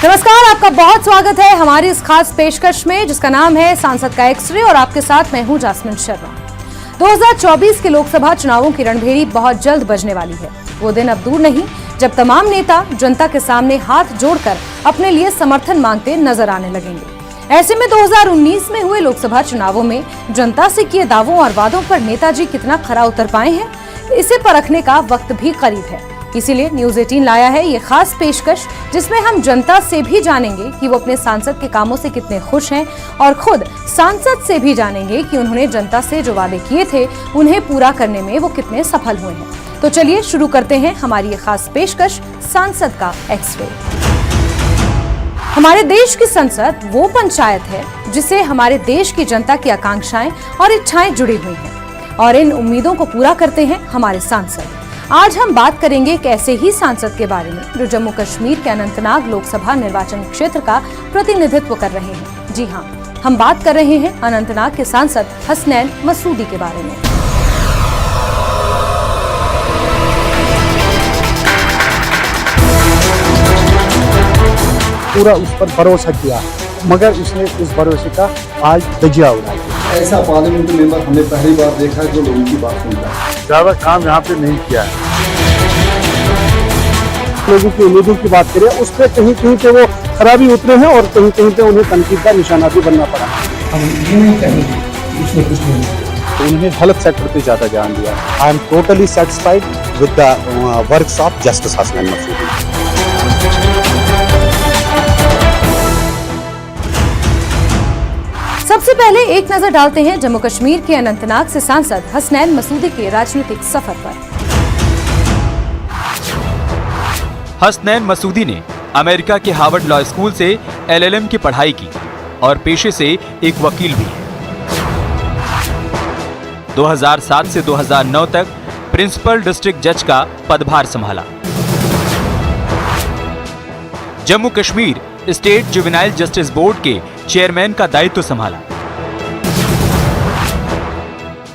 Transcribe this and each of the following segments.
नमस्कार, आपका बहुत स्वागत है हमारी इस खास पेशकश में जिसका नाम है सांसद का एक्सरे और आपके साथ मैं हूं जास्मिन शर्मा। 2024 के लोकसभा चुनावों की रणभेरी बहुत जल्द बजने वाली है। वो दिन अब दूर नहीं जब तमाम नेता जनता के सामने हाथ जोड़कर अपने लिए समर्थन मांगते नजर आने लगेंगे। ऐसे में 2019 में हुए लोकसभा चुनावों में जनता से किए दावों और वादों पर नेताजी कितना खरा उतर पाए हैं, इसे परखने का वक्त भी करीब है। इसीलिए न्यूज 18 लाया है ये खास पेशकश जिसमें हम जनता से भी जानेंगे कि वो अपने सांसद के कामों से कितने खुश हैं और खुद सांसद से भी जानेंगे कि उन्होंने जनता से जो वादे किए थे उन्हें पूरा करने में वो कितने सफल हुए हैं। तो चलिए शुरू करते हैं हमारी ये खास पेशकश, सांसद का एक्सरे। हमारे देश की संसद वो पंचायत है जिसे हमारे देश की जनता की आकांक्षाएं और इच्छाएं जुड़ी हुई हैं और इन उम्मीदों को पूरा करते हैं हमारे सांसद। आज हम बात करेंगे एक ऐसे ही सांसद के बारे में जो जम्मू कश्मीर के अनंतनाग लोकसभा निर्वाचन क्षेत्र का प्रतिनिधित्व कर रहे हैं। जी हाँ, हम बात कर रहे हैं अनंतनाग के सांसद हसनैन मसूदी के बारे में। पूरा उस पर भरोसा किया मगर उसने उस भरोसे का आज धजिया उड़ाया। ऐसा पार्लियामेंट मेंबर हमने पहली बार देखा है जो लोगों की बात सुनता है। ज्यादा काम यहाँ पे नहीं किया है। लोगों की उम्मीदों की बात करें उस पर कहीं कहीं पे वो खराबी उतरे हैं और कहीं कहीं पे उन्हें तनकीद का निशाना भी बनना पड़ा। हम ये नहीं कहेंगे इसमें कुछ नहीं है। तो उन्हें हेल्थ सेक्टर पे ज्यादा ध्यान दिया। I am totally satisfied with the works of justice Hasnain Masoodi. सबसे पहले एक नजर डालते हैं जम्मू कश्मीर के अनंतनाग से सांसद हसनैन मसूदी के राजनीतिक सफर पर। हसनैन मसूदी ने अमेरिका के हार्वर्ड लॉ स्कूल से LLM की पढ़ाई की और पेशे से एक वकील भी है। 2007 से 2009 तक प्रिंसिपल डिस्ट्रिक्ट जज का पदभार संभाला। Jammu Kashmir state juvenile justice board के चेयरमैन का दायित्व संभाला।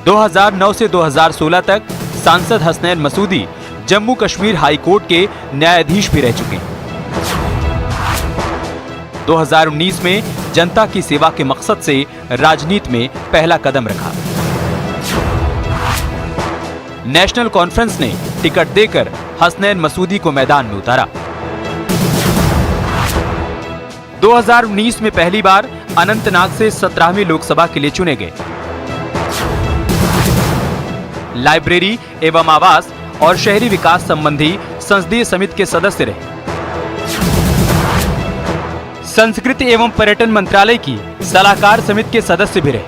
2009 से 2016 तक सांसद हसनैन मसूदी जम्मू कश्मीर हाई कोर्ट के न्यायाधीश भी रह चुके हैं। 2019 में जनता की सेवा के मकसद से राजनीति में पहला कदम रखा। नेशनल कॉन्फ्रेंस ने टिकट देकर हसनैन मसूदी को मैदान में उतारा। 2019 में पहली बार अनंतनाग से 17वीं लोकसभा के लिए चुने गए। लाइब्रेरी एवं आवास और शहरी विकास संबंधी संसदीय समिति के सदस्य रहे। संस्कृति एवं पर्यटन मंत्रालय की सलाहकार समिति के सदस्य भी रहे।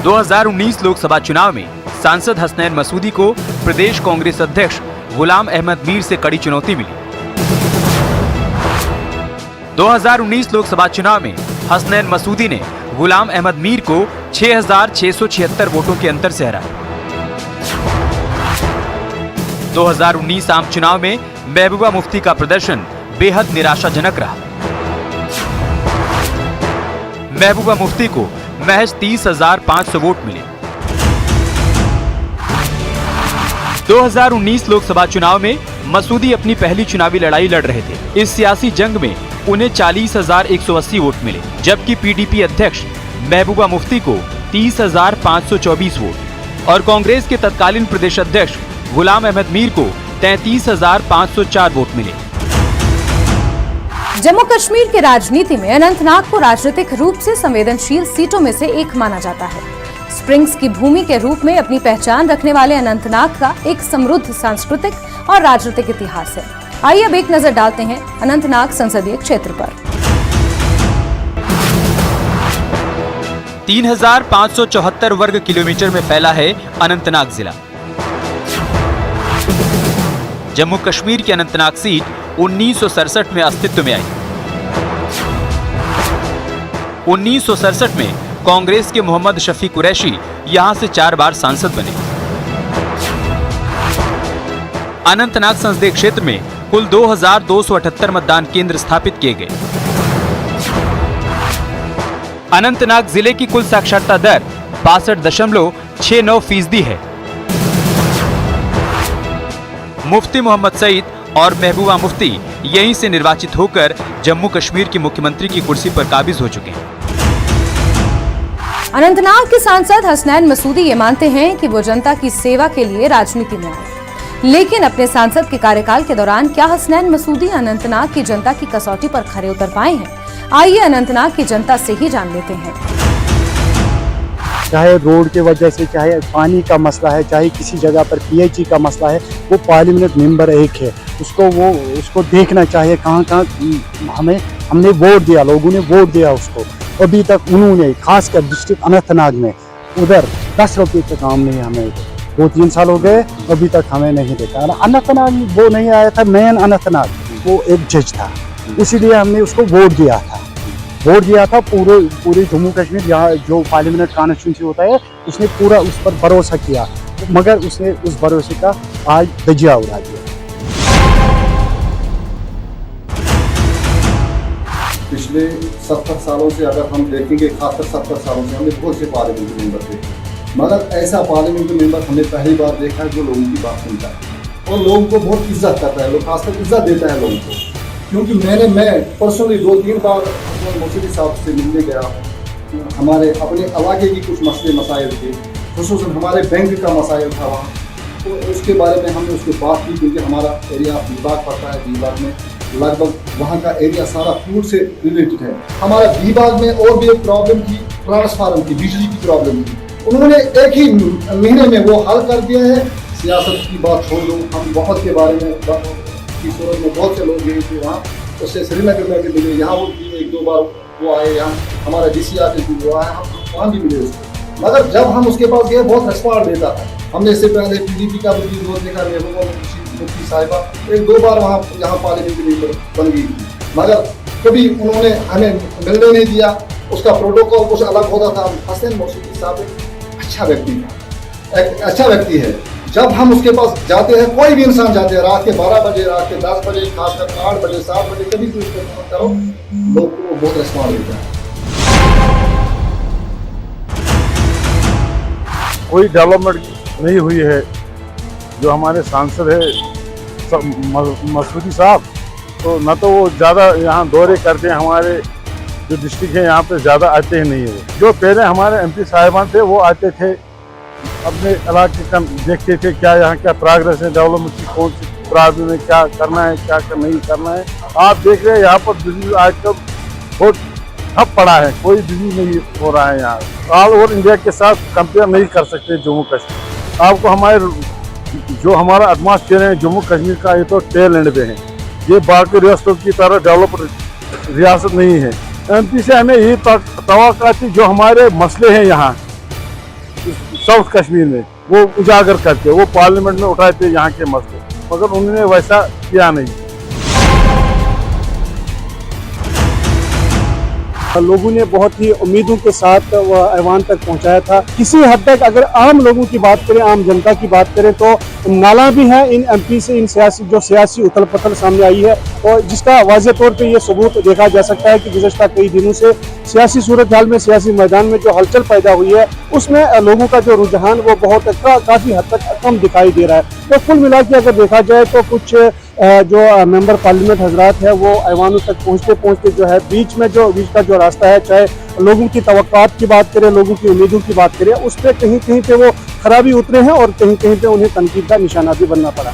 2019 लोकसभा चुनाव में सांसद हसनैन मसूदी को प्रदेश कांग्रेस अध्यक्ष गुलाम अहमद मीर से कड़ी चुनौती मिली। 2019 लोकसभा चुनाव में हसनैन मसूदी ने गुलाम अहमद मीर को 6,676 वोटों के अंतर से हराया। 2019 आम चुनाव में महबूबा मुफ्ती का प्रदर्शन बेहद निराशाजनक रहा। महबूबा मुफ्ती को महज 30,500 वोट मिले। 2019 लोकसभा चुनाव में मसूदी अपनी पहली चुनावी लड़ाई लड़ रहे थे। इस सियासी जंग में उन्हें 40,180 वोट मिले, जबकि PDP अध्यक्ष महबूबा मुफ्ती को 30,524 वोट और कांग्रेस के तत्कालीन प्रदेश अध्यक्ष गुलाम अहमद मीर को 33,504 वोट मिले। जम्मू कश्मीर की राजनीति में अनंतनाग को राजनीतिक रूप से संवेदनशील सीटों में से एक माना जाता है। स्प्रिंग्स की भूमि के रूप में अपनी पहचान रखने वाले अनंतनाग का एक समृद्ध सांस्कृतिक और राजनीतिक इतिहास है। आइए अब एक नजर डालते हैं अनंतनाग संसदीय क्षेत्र पर। 3,574 वर्ग किलोमीटर में फैला है अनंतनाग जिला। जम्मू कश्मीर की अनंतनाग सीट 1967 में अस्तित्व में आई। 1967 में कांग्रेस के मोहम्मद शफी कुरैशी यहां से 4 बार सांसद बने। अनंतनाग संसदीय क्षेत्र में कुल 2,278 मतदान केंद्र स्थापित किए गए। अनंतनाग जिले की कुल साक्षरता दर 62.69% है। मुफ्ती मोहम्मद सईद और महबूबा मुफ्ती यहीं से निर्वाचित होकर जम्मू कश्मीर की मुख्यमंत्री की कुर्सी पर काबिज हो चुके हैं। अनंतनाग के सांसद हसनैन मसूदी ये मानते हैं कि वो जनता की सेवा के लिए राजनीति में आए, लेकिन अपने सांसद के कार्यकाल के दौरान क्या हसनैन मसूदी अनंतनाग की जनता की कसौटी पर खरे उतर पाए हैं? आइए अनंतनाग की जनता से ही जान लेते हैं। चाहे रोड के वजह से, चाहे पानी का मसला है, चाहे किसी जगह पर पीएचई का मसला है, वो पार्लियामेंट मेंबर एक है, उसको देखना चाहिए कहाँ हमने वोट दिया, लोगों ने वोट दिया उसको। अभी तक उन्होंने खासकर डिस्ट्रिक्ट अनंतनाग में उधर 10 रुपये का काम नहीं हमें 2-3 साल हो गए, अभी तक हमें नहीं देखा। अनंतनाग वो नहीं आया था, मेन अनंतनाग वो एक जज था, इसीलिए हमने उसको वोट दिया था। पूरे जम्मू कश्मीर यहाँ जो पार्लियामेंट कॉन्स्टिट्यूंसी होता है, उसने पूरा उस पर भरोसा किया, मगर उसने उस भरोसे का आज धज्जियां उड़ा दिया। पिछले 70 सालों से अगर हम देखेंगे, खासकर 70 सालों से हमने बहुत से पार्लियामेंट मेंबर देखे, मगर ऐसा पार्लियामेंट मेंबर हमने पहली बार देखा है जो लोगों की बात सुनता है और लोगों को बहुत इज्जत करता है, लोग खासकर इज्जत देता है लोगों को। क्योंकि मैं पर्सनली 2-3 बार मसूदी साहब से मिलने गया, हमारे अपने इलाके की कुछ मसले मसाइल थे, खुसूसन हमारे बैंक का मसाइल था वहाँ, तो उसके बारे में हमने उससे बात की। क्योंकि हमारा एरिया बीबाग पड़ता है, बीबाग में लगभग वहाँ का एरिया सारा फूड से रिलेटेड है। हमारा बीबाग में और भी एक प्रॉब्लम थी, ट्रांसफार्मर की, बिजली की प्रॉब्लम थी, उन्होंने एक ही महीने में वो हल कर दिया है। सियासत की बात छोड़ दो, हम बहुत के बारे में की सूरत में बहुत से लोग गए थे वहाँ, उससे श्रीनगर में भी मिले, यहाँ वो 1-2 बार वो आए, यहाँ हमारा DC आफिस भी वो आया, हम वहाँ भी मिले उसको। मगर जब हम उसके पास गए बहुत रिस्पॉन्ड देता था। हमने इससे पहले PDP का भी विरोध देखा, मुफ्ती साहिबा 1-2 बार वहाँ यहाँ पार्लियामेंट मेंबर बन गई थी, मगर कभी उन्होंने हमें मिलने नहीं दिया। उसका प्रोटोकॉल कुछ अलग होता था। हसनैन मसूदी साहब एक अच्छा व्यक्ति है। जब हम उसके पास जाते हैं, कोई भी इंसान जाते हैं, रात के 12 बजे, रात के 10 बजे, खासकर 8 बजे, 7 बजे, कभी भी उसको फोन करो, लोग को बहुत रिस्पॉन्ड देते हैं। कोई डेवलपमेंट नहीं हुई है। जो हमारे सांसद है मसूदी साहब, तो न तो वो ज़्यादा यहाँ दौरे करते हैं, हमारे जो डिस्ट्रिक्ट है यहाँ पे ज़्यादा आते ही नहीं है। जो पहले हमारे MP साहिबान थे वो आते थे, अपने इलाके का देखते थे क्या यहाँ क्या प्रोग्रेस है, डेवलपमेंट की कौन सी प्रॉब्लम है, क्या करना है, क्या नहीं करना है। आप देख रहे हैं यहाँ पर बिजली आजकल बहुत ठप पड़ा है, कोई बिजली नहीं हो रहा है यहाँ। ऑल ओवर इंडिया के साथ कंपेयर नहीं कर सकते जम्मू कश्मीर। आपको हमारा एटमॉस्फेयर है जम्मू कश्मीर का, ये तो टेल एंड पे है, ये बाकी रियासतों की तरह डेवलप रियासत नहीं है। MP से हमें यही तवक्को थी, जो हमारे मसले हैं यहाँ साउथ कश्मीर में वो उजागर करते, वो पार्लियामेंट में उठाते यहाँ के मसले, मगर उन्होंने वैसा किया नहीं। लोगों ने बहुत ही उम्मीदों के साथ वह ऐवान तक पहुंचाया था। किसी हद तक अगर आम लोगों की बात करें, आम जनता की बात करें, तो नाला भी है इन MP से, इन सियासी उथल पथल सामने आई है, और जिसका वाज़ेह तौर पे ये सबूत देखा जा सकता है कि गुज़श्ता कई दिनों से सियासी सूरत हाल में, सियासी मैदान में जो हलचल पैदा हुई है, उसमें लोगों का जो रुझान वो काफ़ी हद तक कम दिखाई दे रहा है। तो कुल मिला के अगर देखा जाए तो कुछ जो मेंबर पार्लियामेंट हजरात है वो ऐवानों तक पहुँचते जो है बीच का जो रास्ता है, चाहे लोगों की तवक्कुआत की बात करें, लोगों की उम्मीदों की बात करें, उस पर कहीं पे वो खराबी उतरे हैं और कहीं पे उन्हें तनकीद का निशाना भी बनना पड़ा।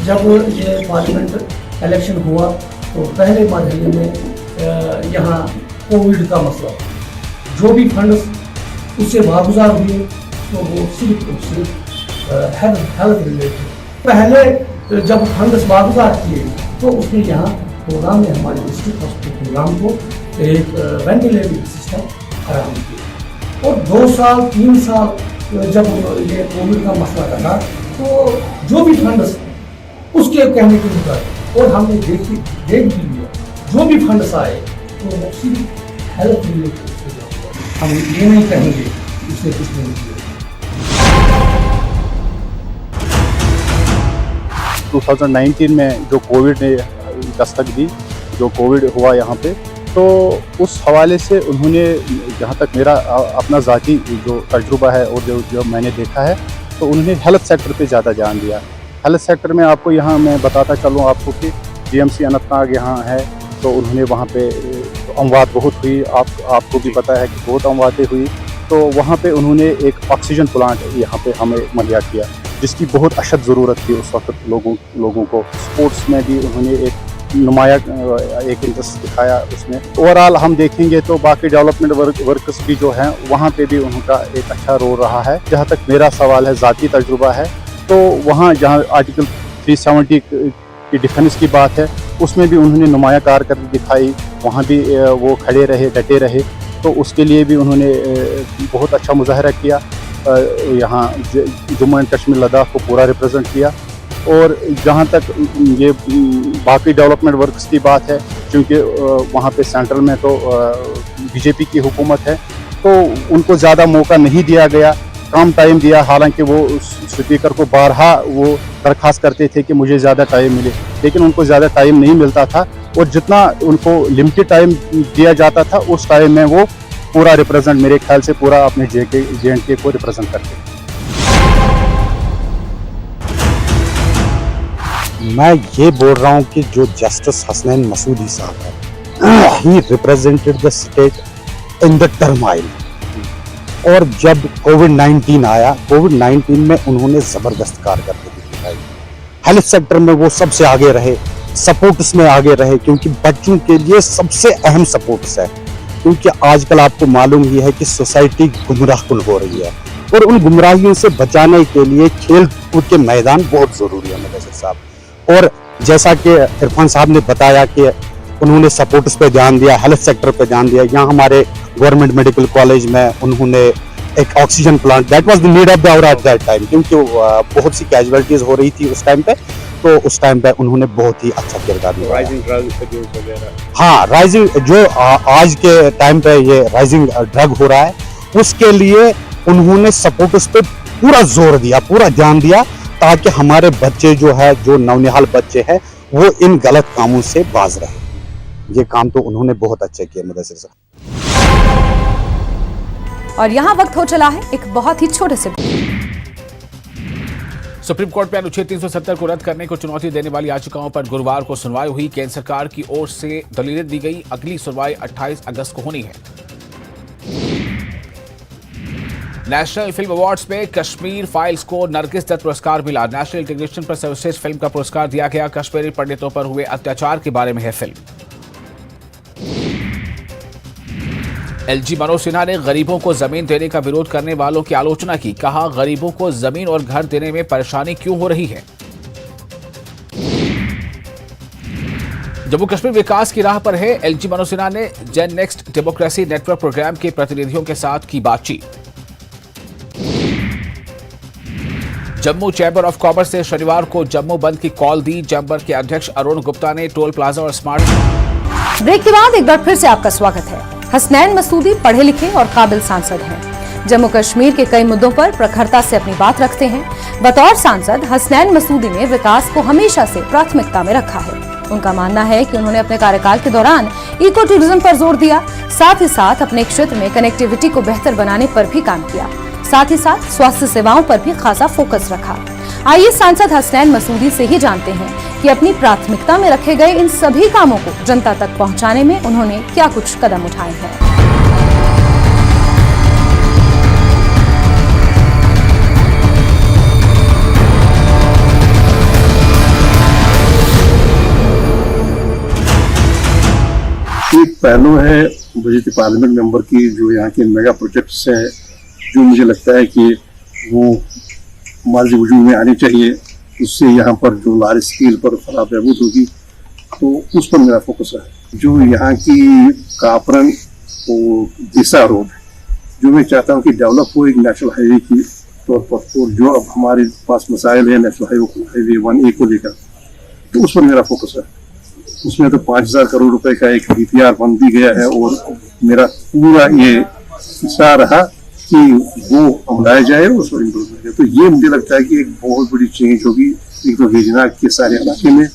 जब ये पार्लियामेंट इलेक्शन हुआ तो पहले मरहले में यहाँ कोविड का मसला, जो भी फंड्स उससे वागुजार हुए तो वो सिर्फ हेल्थ रिलेटेड। पहले जब फंड्स वागुजार किए तो उसने यहाँ प्रोग्राम में हमारे डिस्ट्रिक्ट हॉस्पिटल प्रोग्राम को एक वेंटिलेटिंग सिस्टम फराहम किया। और 2 साल 3 साल जब ये कोविड का मसला रहा तो जो भी फंड्स उसके कहने के मुताबिक, और हमने देख भी लिया, जो भी फंड्स आए तो वो सिर्फ हेल्थ रिलेटेड। हम ये नहीं कहेंगे उसने कुछ नहीं किया। 2019 में जो कोविड ने दस्तक दी, जो कोविड हुआ यहाँ पे, तो उस हवाले से उन्होंने, जहाँ तक मेरा अपना ज़ाती जो तजुर्बा है और जो मैंने देखा है, तो उन्होंने हेल्थ सेक्टर पे ज़्यादा ध्यान दिया। हेल्थ सेक्टर में आपको यहाँ मैं बताता चलूँ आपको कि GMC अनंतनाग यहाँ है, तो उन्होंने वहाँ पे अमवात बहुत हुई, आपको भी पता है कि बहुत अमवातें हुई। तो वहाँ पे उन्होंने एक ऑक्सीजन प्लांट यहाँ पे हमें मुहैया किया, जिसकी बहुत अशद ज़रूरत थी उस वक्त लोगों को। स्पोर्ट्स में भी उन्होंने एक नुमाया एक इंटरेस्ट दिखाया उसमें। ओवरऑल हम देखेंगे तो बाकी डेवलपमेंट वर्कर्स भी जो हैं वहाँ पे भी उनका एक अच्छा रोल रहा है। जहाँ तक मेरा सवाल है, ज़ाती तजुर्बा है, तो वहाँ जहाँ आर्टिकल 370 की डिफेंस की बात है, उसमें भी उन्होंने नुमाया कारकर्दगी दिखाई, वहाँ भी वो खड़े रहे, डटे रहे, तो उसके लिए भी उन्होंने बहुत अच्छा मुजाहरा किया। यहाँ जम्मू एंड कश्मीर लद्दाख को पूरा रिप्रेजेंट किया। और जहाँ तक ये बाकी डेवलपमेंट वर्क्स की बात है, क्योंकि वहाँ पे सेंट्रल में तो BJP की हुकूमत है, तो उनको ज़्यादा मौका नहीं दिया गया, कम टाइम दिया। हालांकि वो स्पीकर को बारहा वो दरख्वास्त करते थे कि मुझे ज़्यादा टाइम मिले, लेकिन उनको ज़्यादा टाइम नहीं मिलता था, और जितना उनको लिमिटेड टाइम दिया जाता था उस टाइम में वो पूरा रिप्रेजेंट, मेरे ख्याल से पूरा अपने JNK को रिप्रेजेंट करते। मैं ये बोल रहा हूँ कि जो जस्टिस हसनैन मसूदी साहब है, he represented the state in the turmoil. और जब कोविड-19 आया, कोविड-19 में उन्होंने जबरदस्त कारकर्दगी दिखाई। हेल्थ सेक्टर में वो सबसे आगे रहे, सपोर्ट्स में आगे रहे, क्योंकि बच्चों के लिए सबसे अहम सपोर्ट्स है। क्योंकि आजकल आपको मालूम ही है कि सोसाइटी गुमराहकुन हो रही है, और उन गुमराहियों से बचाने के लिए खेल कूद के मैदान बहुत जरूरी है मुदस्सिर साहब। और जैसा कि इरफान साहब ने बताया कि उन्होंने सपोर्ट्स पे ध्यान दिया, हेल्थ सेक्टर पे ध्यान दिया। यहाँ हमारे गवर्नमेंट मेडिकल कॉलेज में उन्होंने एक oxygen plant, that was the need of the hour at that time, क्योंकि बहुत सी कैजुअलिटीज हो रही थी उस टाइम पे, तो उस टाइम पे उन्होंने बहुत ही अच्छा किरदार निभाया। हाँ, राइजिंग जो आज के टाइम पे ये राइजिंग ड्रग हो रहा है, उसके लिए उन्होंने सपोर्ट्स पे पूरा जोर दिया, पूरा ध्यान दिया, ताकि हमारे बच्चे जो है, जो नौनिहाल बच्चे हैं, वो इन गलत कामों से बाज रहे। ये काम तो उन्होंने बहुत अच्छे किए मुदस्सिर साहब। और यहाँ वक्त हो चला है एक बहुत ही छोटे से। सुप्रीम कोर्ट में अनुच्छेद 370 को रद्द करने को चुनौती देने वाली याचिकाओं पर गुरुवार को सुनवाई हुई। केंद्र सरकार की ओर से दलीलें दी गई। अगली सुनवाई 28 अगस्त को होनी है। नेशनल फिल्म अवार्ड्स में कश्मीर फाइल्स को नरगिस दत्त पुरस्कार मिला। नेशनल इंटीग्रेशन पर सर्वश्रेष्ठ फिल्म का पुरस्कार दिया गया। कश्मीरी पंडितों पर हुए अत्याचार के बारे में है फिल्म। LG मनोज सिन्हा ने गरीबों को जमीन देने का विरोध करने वालों की आलोचना की। कहा, गरीबों को जमीन और घर देने में परेशानी क्यों हो रही है। जम्मू कश्मीर विकास की राह पर है। LG मनोज सिन्हा ने gen next democracy network programme के प्रतिनिधियों के साथ की बातचीत। जम्मू चैंबर ऑफ कॉमर्स ने शनिवार को जम्मू बंद की कॉल दी। चैंबर के अध्यक्ष अरुण गुप्ता ने टोल प्लाजा और स्मार्ट। ब्रेक के बाद एक बार फिर से आपका स्वागत है। हसनैन मसूदी पढ़े लिखे और काबिल सांसद हैं। जम्मू कश्मीर के कई मुद्दों पर प्रखरता से अपनी बात रखते हैं। बतौर सांसद हसनैन मसूदी ने विकास को हमेशा से प्राथमिकता में रखा है। उनका मानना है कि उन्होंने अपने कार्यकाल के दौरान इको टूरिज्म पर जोर दिया, साथ ही साथ अपने क्षेत्र में कनेक्टिविटी को बेहतर बनाने पर भी काम किया, साथ ही साथ स्वास्थ्य सेवाओं पर भी खासा फोकस रखा। आइए सांसद हसनैन मसूदी से ही जानते हैं कि अपनी प्राथमिकता में रखे गए इन सभी कामों को जनता तक पहुंचाने में उन्होंने क्या कुछ कदम उठाए हैं। एक पहलू है बजट पार्लियामेंट मेंबर की, जो यहाँ के मेगा प्रोजेक्ट्स है, जो मुझे लगता है कि वो हमारे वजूद में आनी चाहिए। उससे यहाँ पर जो लार्ज स्केल पर फलाह बहबूद होगी, तो उस पर मेरा फोकस है। जो यहाँ की कापरन और दिशा रोड, जो मैं चाहता हूँ कि डेवलप हो एक नेशनल हाईवे की तौर पर, और जो अब हमारे पास मसाइल है नेशनल हाईवे 1A को लेकर, तो उस पर मेरा फोकस है। उसमें तो 5000 करोड़ रुपए का एक DPR बन भी गया है, और मेरा पूरा ये हिस्सा रहा कि वो अपनाया जाए और उसको इम्प्रूव किया जाए। तो ये मुझे लगता है कि एक बहुत बड़ी चेंज होगी, एक तो वेजना के सारे इलाके में,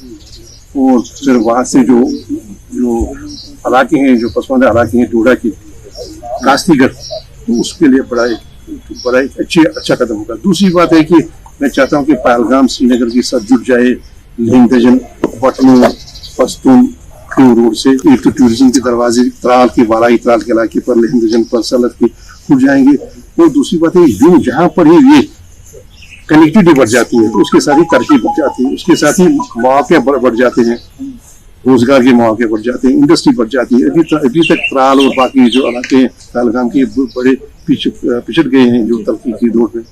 और फिर वहाँ से जो इलाके हैं, जो पसमानदा इलाके हैं, डोडा की कास्तीगढ़, तो उसके लिए बड़ा एक अच्छा कदम होगा। दूसरी बात है कि मैं चाहता हूँ कि पहलगाम श्रीनगर के साथ जुड़ जाए, लिंकजन पटनू पश्तून रोड से एक तो टूरिज्म के दरवाजे त्राल के बालाई त्राल के इलाके पर लिंकजन पर सलत के खुल जाएंगे। और दूसरी बात है यूं जहाँ पर ही ये कनेक्टिविटी बढ़ जाती है तो उसके साथ ही तरक्की बढ़ जाती है, उसके साथ ही मौके बढ़ जाते हैं, रोजगार के मौके बढ़ जाते हैं, इंडस्ट्री बढ़ जाती है। अभी तक त्राल और बाकी जो इलाके हैं पहलगाम के बड़े पिछड़ गए हैं जो तरक्की की दौड़ में।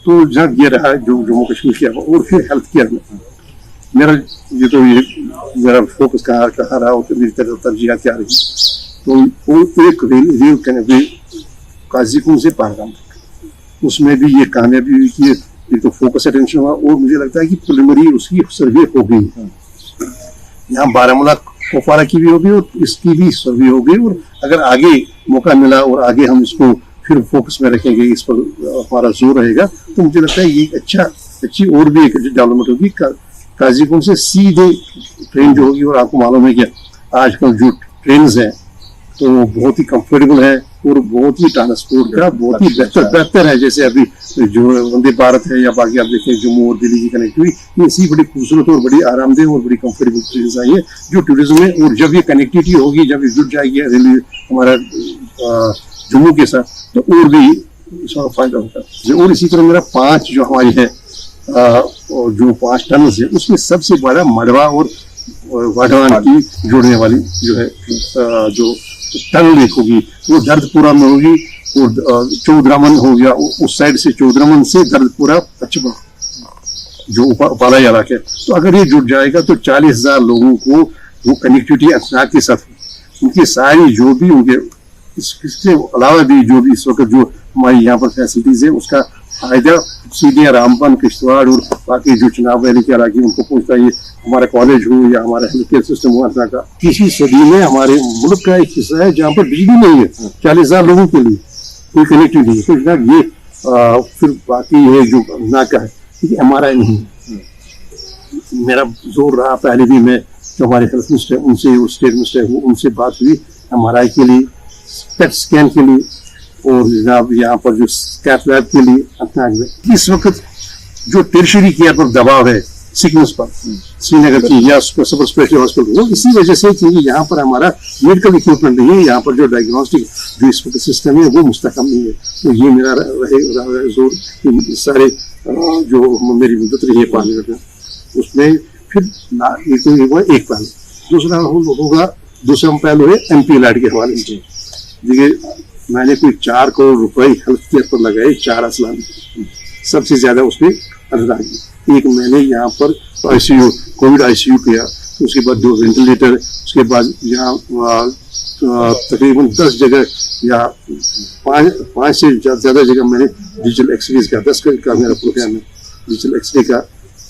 तो जहाँ ये रहा है जो जम्मू कश्मीर किया और फिर हेल्थ केयर में मेरा फोकस कहाँ रहा और मेरी तरजीह क्या रही। तो एक रेल कनेक्टिविटी काजीकुंड से पहलगाम उसमें भी ये कामयाबी हुई कि एक तो फोकस अटेंशन हुआ और मुझे लगता है कि प्रिलिमिनरी उसकी सर्वे हो गई। यहाँ बारामूला कुपवारा की भी होगी और इसकी भी सर्वे हो गई। और अगर आगे मौका मिला और आगे हम इसको फिर फोकस में रखेंगे, इस पर हमारा जोर रहेगा, तो मुझे लगता है ये अच्छी और भी एक डेवलपमेंट होगी। काजीकुंड से सीधे ट्रेन जो होगी, और आपको मालूम है कि आजकल जो ट्रेन हैं तो बहुत ही कंफर्टेबल है और बहुत ही ट्रांसपोर्ट का बहुत ही बेहतर है। जैसे अभी जो वंदे भारत है या बाकी आप देखें जम्मू और दिल्ली की कनेक्टिविटी, ये ऐसी बड़ी खूबसूरत और बड़ी आरामदेह और बड़ी कंफर्टेबल ट्रेन आई है जो टूरिज्म में। और जब ये कनेक्टिविटी होगी, जब ये जुड़ जाएगी रेलवे हमारा जम्मू के साथ, तो और भी इसका फायदा होगा। और इसी तरह मेरा 5 जो हमारी है और जो 5 टनल है उसमें सबसे बड़ा मडवा और वाडवान की जोड़ने वाली जो है जो टनल एक होगी वो दर्दपुरा में होगी और चौधरामन हो गया उस साइड से, चौधरामन से दर्दपुरा पचमा जो बालाई इलाका है। तो अगर ये जुड़ जाएगा तो 40,000 लोगों को वो कनेक्टिविटी अचानक के साथ उनकी सारी जो भी उनके इसके अलावा भी जो भी इस वक्त जो हमारी यहाँ पर फैसिलिटीज है उसका फायदा सीधे रामबन किश्तवाड़ और बाकी जो चुनाव वैली के इलाके उनको पहुंचता है। हमारा कॉलेज हो या हमारा हेल्थ केयर सिस्टम हो हर का 20वीं सदी में हमारे मुल्क का एक हिस्सा है जहाँ पर बिजली नहीं है 40,000 लोगों के लिए कोई कनेक्टिविटी नहीं है। तो जनाब ये फिर बाकी है जो नाका है क्योंकि हमारा नहीं है। मेरा जोर रहा पहले भी मैं जो हमारे हेल्थ मिनिस्टर उनसे और स्टेट मिनिस्टर उनसे बात हुई MRI के लिए, पेट स्कैन के लिए और जनाब यहाँ पर जो कैथ लैब के लिए अपना इस वक्त जो टेरिशरी केयर पर दबाव है सिकनेस पर श्रीनगर की या सुपर स्पेशल हॉस्पिटल हो, इसी वजह से क्योंकि यहाँ पर हमारा मेडिकल इक्विपमेंट नहीं है, यहाँ पर जो डायग्नोस्टिक जो इस वक्त सिस्टम है वो मुस्तकम नहीं है। तो ये मेरा रहे जोर कि सारे जो मेरी मुद्दत रही है पार्लियामेंट में उसमें फिर एक पहलू, दूसरा होगा दूसरा पहलू है MP लैड के हवाले से। देखिए मैंने कोई 4 करोड़ रुपए हेल्थ केयर पर लगाए 4 असला में, सबसे ज्यादा उसमें अनुदान। एक मैंने यहाँ पर ICU कोविड ICU किया, उसके बाद 2 वेंटिलेटर, उसके बाद यहाँ तकरीबन 10 जगह या 5 से ज्यादा जगह मैंने डिजिटल एक्सरे का 10 का मेरा प्रोग्राम है डिजिटल एक्सरे का।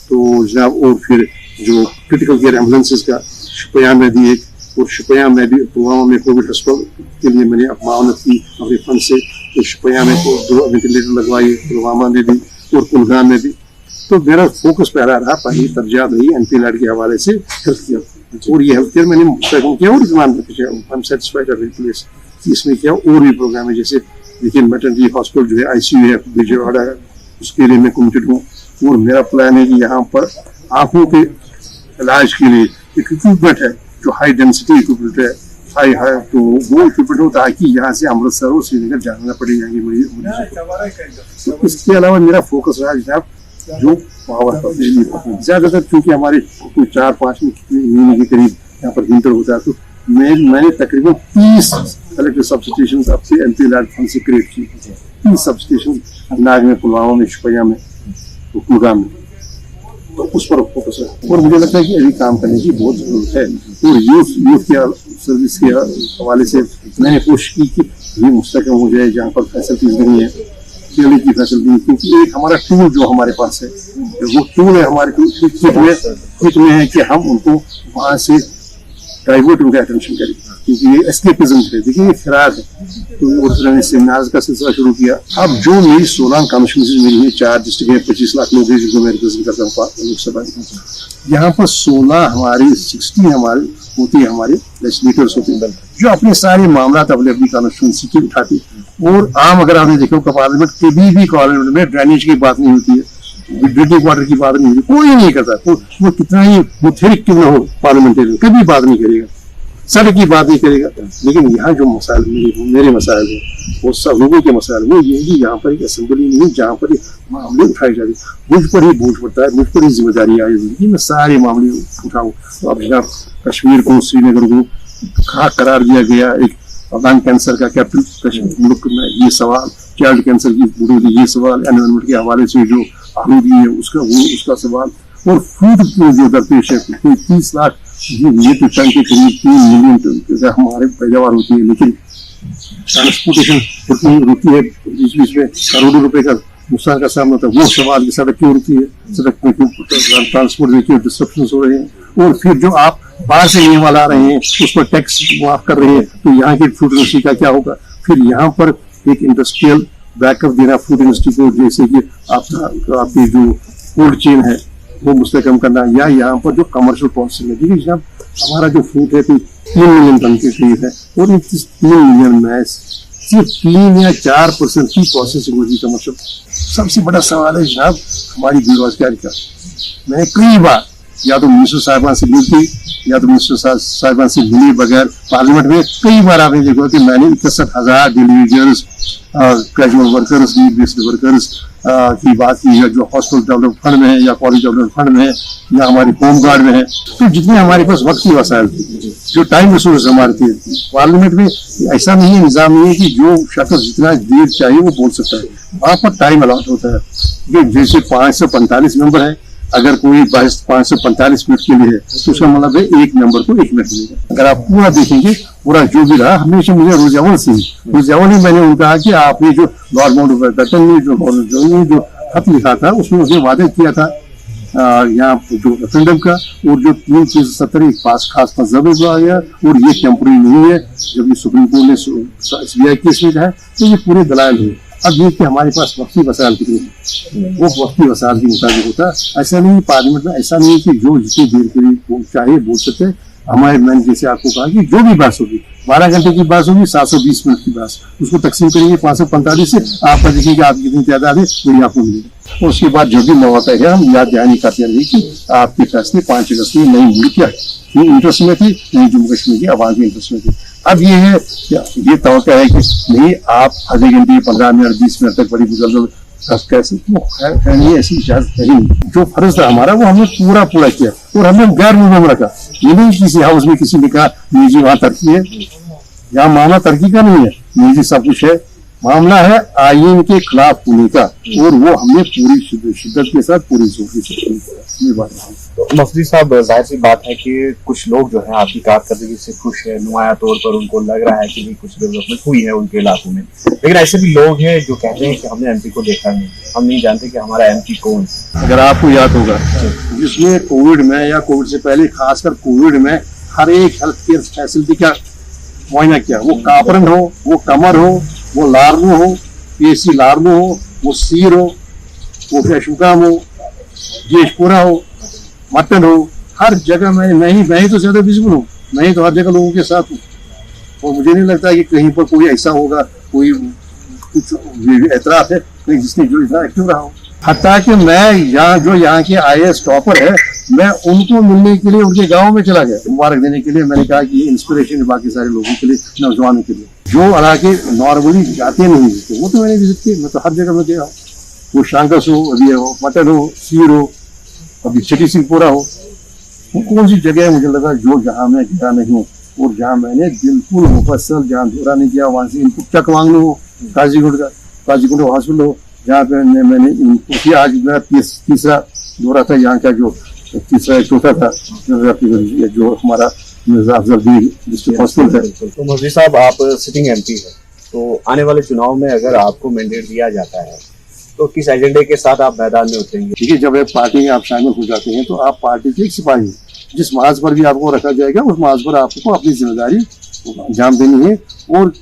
तो जनाब और फिर जो क्रिटिकल केयर एम्बुलेंसेज का शुपिया में भी एक, और शुपिया में भी पुलवामा में कोविड अस्पताल के लिए मैंने मावनत की अपने फंड से, तो शुपिया में 2 वेंटिलेटर लगवाए, पुलवामा में भी और कुलगाम में भी। तो मेरा फोकस पहला रहा, पहली तरजीह रही MP लैड के हवाले से हेल्थ केयर, और ये हेल्थ केयर मैंने मुस्तकम किया और आई एम सेटिस्फाइड इसमें किया। और भी प्रोग्राम है जैसे देखिए मेटर्निटी हॉस्पिटल जो है ICU है विजयवाड़ा है, उसके लिए मैं कमिटेड हूँ। और मेरा प्लान है कि यहाँ पर आंखों के इलाज के लिए एक इक्विपमेंट है जो हाई डेंसिटी इक्विपमेंट है, हाई तो वो इक्विपमेंट हो ताकि यहाँ से अमृतसर और श्रीनगर जाना पड़े जाएंगे मुझे। तो इसके अलावा मेरा फोकस रहा जनाब जो पावर पर ज्यादातर, क्योंकि हमारे 4-5 महीने के करीब यहाँ पर विंटर होता है, तो मैंने तकरीबन 30 इलेक्ट्रिक सबस्टेशन अपने MP लैड फंड से क्रिएट की, 30 सबस्टेशन नाग में, पुलवामा में, शुपिया में, कुलगाम में। तो उस पर फोकस है और मुझे लगता है कि अभी काम करने की बहुत जरूरत है। और यूथ के सर्विस के हवाले से मैंने कोशिश की कि ये मुस्तकम हो जाए जहाँ पर फैसिलिटीज नहीं है, केले की फैसिलिटी, क्योंकि एक हमारा टूल जो हमारे पास है वो टूल है हमारे किट में है कि हम उनको वहाँ से डाइवर्ट उनका अटेंशन करें, क्योंकि ये एस्केपिज्म है। देखिए ये फिरार है, तो उस तरह सेमिनार्स का सिलसिला शुरू किया। अब जो मेरी 16 कॉन्स्टिट्यूंसी मेरी है, 4 डिस्ट्रिक्ट है, 25 लाख लोग हैं जिनको मैं रिप्रेजेंट करता हूँ लोकसभा में। यहाँ पर 16 हमारी 60 हमारी होती है, हमारे लेजिस्लेटर्स होते हैं जो अपने सारे मामला अपने अपनी कॉन्स्टिट्यूंसी की उठाती है। और आम अगर आपने देखा पार्लियामेंट कभी भी पार्लियामेंट में ड्रेनेज की बात नहीं होती है, ड्रिंकिंग वाटर की बात नहीं, कोई नहीं करता। वो कितना ही मुथरिक क्यों ना हो पार्लियामेंटेरियन, कभी बात नहीं करेगा, सड़क की बात नहीं करेगा। लेकिन यहाँ जो मसाइल मेरे मसाइल हैं, वो सब लोगों के मसाइल, वो ये है कि यहाँ पर एक असेंबली नहीं जहाँ पर मामले उठाए जा रहे, मुझ पर ही बोझ पड़ता है, मुझ पर ही जिम्मेदारी आएगी कि मैं सारे मामले उठाऊँ। तो अब जनाब कश्मीर को, श्रीनगर को खाक करार दिया गया, एक लंग कैंसर का कैपिटल मुल्क में, ये सवाल चाइल्ड कैंसर की बुढ़ी, ये सवाल एनवायरमेंट के हवाले से जो आलूगी है उसका सवाल, और फूड जो दरपेश है, 30 लाख ये तो टन के करीब 3 मिलियन टन हमारे पैदावार होती है, लेकिन ट्रांसपोर्टेशन रुकती है, बीच बीच में करोड़ों रुपए का नुकसान का सामना होता है। वो सवाल की सड़क क्यों रुकती है, सड़क में क्यों ट्रांसपोर्ट में क्यों डिस्ट्रप्शन हो रहे हैं, और फिर जो आप बाहर से ये माल आ रहे हैं उस पर टैक्स माफ कर रहे हैं, तो यहाँ की फूड इंडस्ट्री का क्या होगा। फिर यहाँ पर एक इंडस्ट्रियल बैकअप देना फूड इंडस्ट्री को, जैसे कि आपकी जो कोल्ड चेन है वो मुस्तकम करना, या यहाँ पर जो कमर्शियल प्रोसेसिंग है, देखिए जब हमारा जो फूड है कोई 3 मिलियन टन के करीब है, और इन 3 मिलियन में सिर्फ 3 या 4% की प्रोसेसिंग होगी कमर्शियल। सबसे बड़ा सवाल है जनाब हमारी बेरोजगारी का। मैंने कई बार या तो मिनिस्टर साहिबान से मिलती या तो मिनिस्टर साहिबान से मिले बगैर पार्लियामेंट में कई बार आपने देखा कि मैंने 61,000 daily wagers, casual workers, need based workers की बात की, या जो हॉस्पिटल डेवलपमेंट फंड में है या कॉलेज डेवलपमेंट फंड में है या हमारे होम गार्ड में है, तो जितने हमारे पास वक्त की वसाइल थी, जो टाइम रिसोर्स हमारे थे पार्लियामेंट में, ऐसा नहीं है, निजाम नहीं है कि जो शख्स जितना देर चाहिए वो बोल सकता है, वहाँ पर टाइम अलॉट होता है। जैसे 545 मेंबर है, अगर कोई 545 मिनट के लिए है तो उसका मतलब है एक मेंबर को 1 मिनट मिलेगा। अगर आप पूरा देखेंगे, पूरा जो भी रहा, हमेशा मुझे रोजावल ही मैंने उनको कहा कि आपने जो लॉर्ड माउंटबेटन ने जो खत लिखा था उसमें उसने वादे किया था यहाँ जो रेफरेंडम का, और जो 370 एक पास खास मजहब आ गया, और ये टेम्पोररी नहीं है। जब ये सुप्रीम कोर्ट ने SBI केस में कहा तो ये पूरे दलाल हुए। अब ये कि हमारे पास वक्ती वसाइल कितने हैं, वो वक्ती वसाइल के मुताबिक होता है। ऐसा नहीं पार्लियामेंट में, ऐसा नहीं कि जो जितनी देर के लिए चाहे बोल सकते हैं। हमारे मैंने जैसे आपको कहा कि जो भी बहस होगी 12 घंटे की बहस होगी, 720 मिनट की बहस, उसको तकसीम करेंगे 545 से, आपका देखिए आपकी कितनी तादाद है वही आपको मिलेगी। और उसके बाद जो भी मौका है हम याद दहानी करते रहे कि आपके फैसले 5 अगस्त में नई मुल्क क्या इंटरेस्ट में थी, नहीं जम्मू कश्मीर की आवाम के इंटरेस्ट में थी। अब ये है, ये तवक्का है कि नहीं आप आधे घंटे 15 मिनट 20 मिनट तक बड़ी मुजल्सल कैसे, नहीं, ऐसी इजाजत नहीं। जो फर्ज था हमारा वो हमने पूरा किया, और हमने गैर मुल्क रखा। ये नहीं किसी हाउस में किसी ने कहा नहीं जी वहाँ तरक्की है, यहाँ मामला तरक्की का नहीं है, नहीं जी सब कुछ है, मामला है आईन के खिलाफ होने का, और वो हमने पूरी शिद्दत के साथ पूरी जोर के साथ ये बात है। तो मुफ्ती साहब, जाहिर सी बात है कि कुछ लोग जो है आपकी कारकर्दगी से खुश है, नुमाया तौर पर उनको लग रहा है कि भी कुछ डेवलपमेंट हुई है उनके इलाकों में, लेकिन ऐसे भी लोग हैं जो कहते हैं कि हमने MP को देखा नहीं, हम नहीं जानते कि हमारा MP कौन। अगर आपको याद होगा जिसमें कोविड में या कोविड से पहले, खासकर कोविड में हर एक हेल्थ केयर फैसिलिटी का मुआयना किया, वो कापरन हो, वो कमर हो, वो लार्नो हो, PSC लार्नो हो, वो सीर हो, वो कैशुकाम हो, जेशपुरा हो, मटन हो, हर जगह मैं ही तो ज्यादा विजिबल हूँ, मैं ही तो हर जगह लोगों के साथ हूँ, और मुझे नहीं लगता कि कहीं पर कोई ऐसा होगा, कोई कुछ एतराफ है नहीं जिसने जो इतना एक्टिव रहा हो। हत्ता कि मैं यहाँ के IAS टॉपर है, मैं उनको मिलने के लिए उनके गांव में चला गया, मुबारक देने के लिए। मैंने कहा कि ये इंस्पिरेशन है बाकी सारे लोगों के लिए, नौजवानों के लिए जो इलाके नॉर्मली जाते नहीं थे, वो तो मैंने विजिट किए, मैं तो हर जगह में गया हूँ। वो शांकस हो, अभी हो, मटन हो, सीर हो, अभी सिटी सिंहपुरा हो, वो कौन सी जगह है मुझे लगा जो जहाँ मैं गया नहीं हूँ, और जहाँ मैंने बिल्कुल मुफस्सल जहाँ दौरा नहीं किया, वहाँ से इनपुट चक मांगना हो, काजीगुंड हॉस्पिटल हो, जहाँ पे मैंने आज मेरा तीसरा दौरा था, यहाँ का जो तीसरा चौथा था जो हमारा डिस्ट्रिक्ट हॉस्पिटल है। तो मुफ्ती साहब, आप सिटिंग MP है, तो आने वाले चुनाव में अगर आपको मैंडेट दिया जाता है तो किस एजेंडे के साथ आप मैदान में उतरेंगे? देखिए, जब एक पार्टी में आप शामिल हो जाते हैं तो आप पार्टी के एक सिपाही, जिस महाज पर भी आपको रखा जाएगा उस महाज पर आपको अपनी जिम्मेदारी अंजाम देनी है, और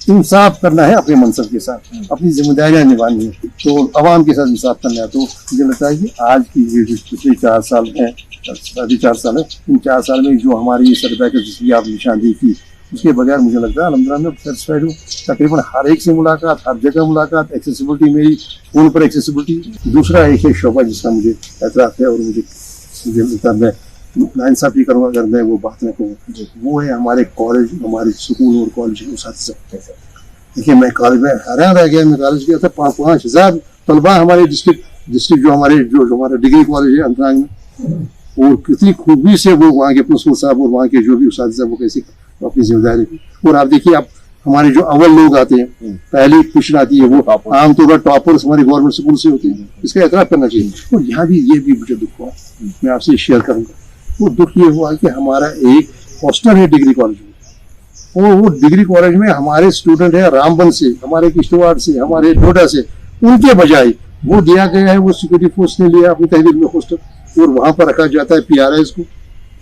इंसाफ करना है अपने मनसब के साथ, अपनी जिम्मेदारियां निभानी है, तो अवाम के साथ इंसाफ करना है। तो मुझे लगता है कि आज की ये जो पिछले 4 साल है, 4.5 साल है, इन 4 साल में जो हमारी सरकार जिसकी आप निशानदेही की, उसके बगैर मुझे लगता है अलहमदुलिल्लाह मैं सेटिस्फाइड हूँ। तकरीबन हर एक से मुलाकात, हर जगह मुलाकात, एक्सेसिबिलिटी मेरी फोन पर एक्सेसिबिलिटी। दूसरा एक है शोभा जिसका मुझे एतराफ़ है और मुझे लगता है मैं नाइंसाफ़ी करूँगा अगर मैं वो बात न कहूँ, वो है हमारे कॉलेज, हमारे स्कूल और कॉलेज के साथ। देखिए मैं कॉलेज में हैरान रह गया, मैं कॉलेज गया था 5,000 तलबा हमारे डिस्ट्रिक्ट जो हमारा डिग्री कॉलेज है अंतनाग में, और कितनी खूबी से वो वहाँ के प्रिंसिपल साहब और वहाँ के जो भी उस्ताद वो कैसे अपनी जिम्मेदारी की। और आप देखिए आप हमारे जो अव्वल लोग आते हैं, पहली पोजीशन आती है, वो आमतौर पर टॉपर्स हमारे गवर्नमेंट स्कूल से होते हैं, इसका एतराफ़ करना चाहिए। और यहाँ भी ये भी मुझे दुख हुआ, मैं आपसे शेयर करूँगा। वो दुख ये हुआ कि हमारा एक हॉस्टल है डिग्री कॉलेज में, और वो डिग्री कॉलेज में हमारे स्टूडेंट है रामबन से, हमारे किश्तवाड़ से, हमारे डोडा से, उनके बजाय वो दिया गया है, वो सिक्योरिटी फोर्स ने लिया अपनी तहसील में हॉस्टल, और वहाँ पर रखा जाता है PRIs को।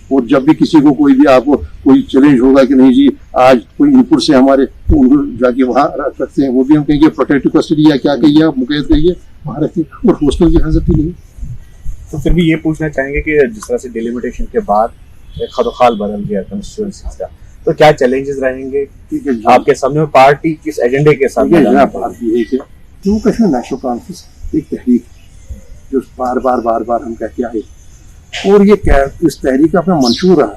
और जब भी किसी को कोई भी आपको कोई चैलेंज होगा कि नहीं जी आज कोई इनपुट से हमारे, तो उनको जाके वहाँ रख सकते हैं। वो भी हम कहेंगे प्रोटेक्टिव कस्टडी या क्या कहिए आप, मुकैद कहिए, वहाँ रखते हैं। और हॉस्टल की हाजत नहीं। तो फिर भी ये पूछना चाहेंगे कि जिस तरह से डिलिमिटेशन के बाद खदोखाल बदल गया कंस्टिट्यूएंसी का, तो क्या चैलेंजेस रहेंगे आपके सामने? पार्टी किस एजेंडे के साथ? पार्टी है जम्मू कश्मीर नेशनल कॉन्फ्रेंस एक तहरीक जो बार बार हम कहते आए, और ये इस तहरीक का अपना मंशूर रहा।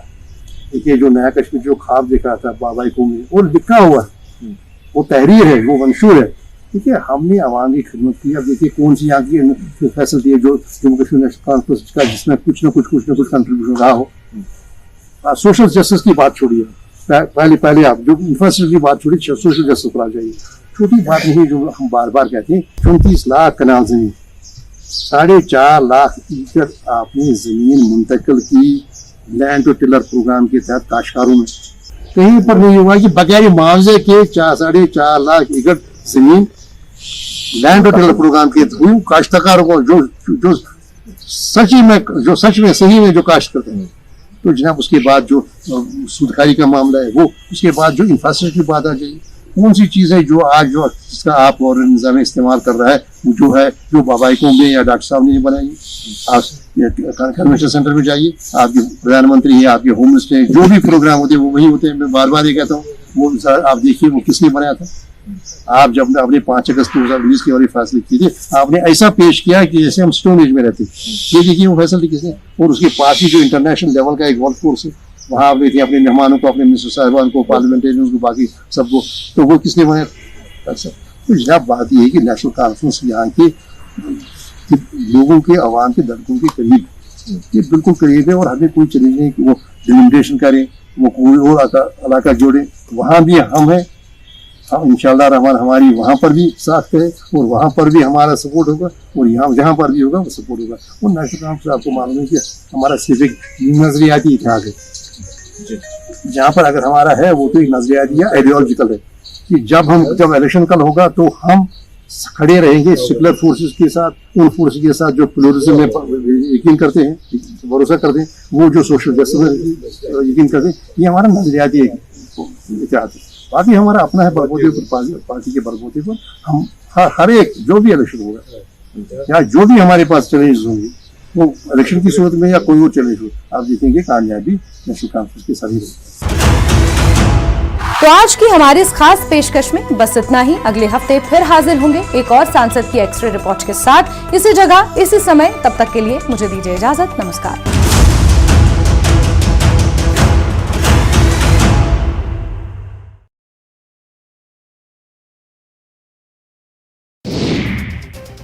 देखिए जो नया कश्मीर जो ख्वाब देखा था बाबा को में, और लिखा हुआ है, वो तहरीर है, वो मंशूर है। ठीक है, हमने आवाम की खिदमत की। अब देखिए कौन सी यहाँ की फैसिलिटी है जो जम्मू कश्मीर नेशनल कॉन्फ्रेंस का जिसमें कुछ न कुछ कंट्रीब्यूशन रहा हो। सोशल जस्टिस की बात छोड़िए, पहले आप जो इंफ्रास्ट्रक्चर की बात छोड़िए, सोशल जस्टिस पर आ जाइए। छोटी बात नहीं जो हम बार बार कहते हैं, 34 लाख कनाल जमीन, 4.5 लाख एकड़ आपने जमीन मुंतकिल की लैंड टू टिलर प्रोग्राम के तहत काश्तकारों में। कहीं पर नहीं हुआ कि बगैर मुआवजे के 4.5 लाख एकड़ जमीन लैंड टू टिलर प्रोग्राम के थ्रू काश्तकारों को जो सच में सही में जो काश्त करते हैं। तो जनाब उसके बाद जो सूदखारी का मामला है वो, उसके बाद जो इंफ्रास्ट्रक्चर की बात आ जाएगी। कौन सी चीज़ है जो आज जो जिसका आप और निज़ाम इस्तेमाल कर रहा है, वो जो है जो बाबाइकों में या डॉक्टर साहब ने बनाई। आप कन्वेंशन सेंटर में जाइए, आपके प्रधानमंत्री है, आपके होम मिनिस्टर है, जो भी प्रोग्राम होते हैं वो वही होते हैं। मैं बार बार ये कहता हूँ, वो आप देखिए वो किसने बनाया था। आप जब आपने 5 अगस्त 2019 के बारे में फैसले किए थे, आपने ऐसा पेश किया कि जैसे हम स्टोन एज में रहते। ये देखिए वो फैसले किसने, और उसके पास ही जो इंटरनेशनल लेवल का एक वर्क फोर्स है, वहाँ आप देखिए अपने मेहमानों को, अपने मिनिस्टर साहिबान को, पार्लियामेंटेरियन को, बाकी सबको, तो वो किसने बनाया। तो जनाब बात ये है कि नेशनल कॉन्फ्रेंस यहाँ के लोगों के, आवाम के दर्दों के करीब, ये बिल्कुल करीब है। और हमें कोई चैलेंज नहीं कि वो डिलिमिटेशन करें, वो कोई और इलाका जोड़े, वहाँ भी हम हैं। हम इंशाअल्लाह रहमान हमारी वहाँ पर भी साथ है, और वहाँ पर भी हमारा सपोर्ट होगा, और यहाँ जहाँ पर भी होगा वो सपोर्ट होगा। और नेशनल कॉन्फ्रेंस आपको मालूम है कि हमारा सिर्फ एक नजरियाती इतिहास है। जहाँ पर अगर हमारा है वो तो एक नजरियाती या आइडियोलॉजिकल है कि जब इलेक्शन कल होगा तो हम खड़े रहेंगे सेकुलर फोर्सेस के साथ, उन फोर्सेस के साथ जो प्लूरलिज्म में यकीन करते हैं, भरोसा करते हैं, वो जो सोशल जस्टिस में यकीन करते हैं। ये हमारा नजरियाती इतिहास है। बाकी हमारा अपना है बलबूते पर, पार्टी के बलबूते पर हम हर एक जो भी इलेक्शन होगा या जो भी हमारे पास चैलेंज होंगे, वो इलेक्शन की सूरत में या कोई और चैलेंज हो, आप देखेंगे कामयाबी नेशनल कॉन्फ्रेंस के सभी रहेगी। तो आज की हमारी इस खास पेशकश में बस इतना ही। अगले हफ्ते फिर हाजिर होंगे एक और सांसद की एक्सरे रिपोर्ट के साथ, इसी जगह इसी समय। तब तक के लिए मुझे दीजिए इजाजत। नमस्कार।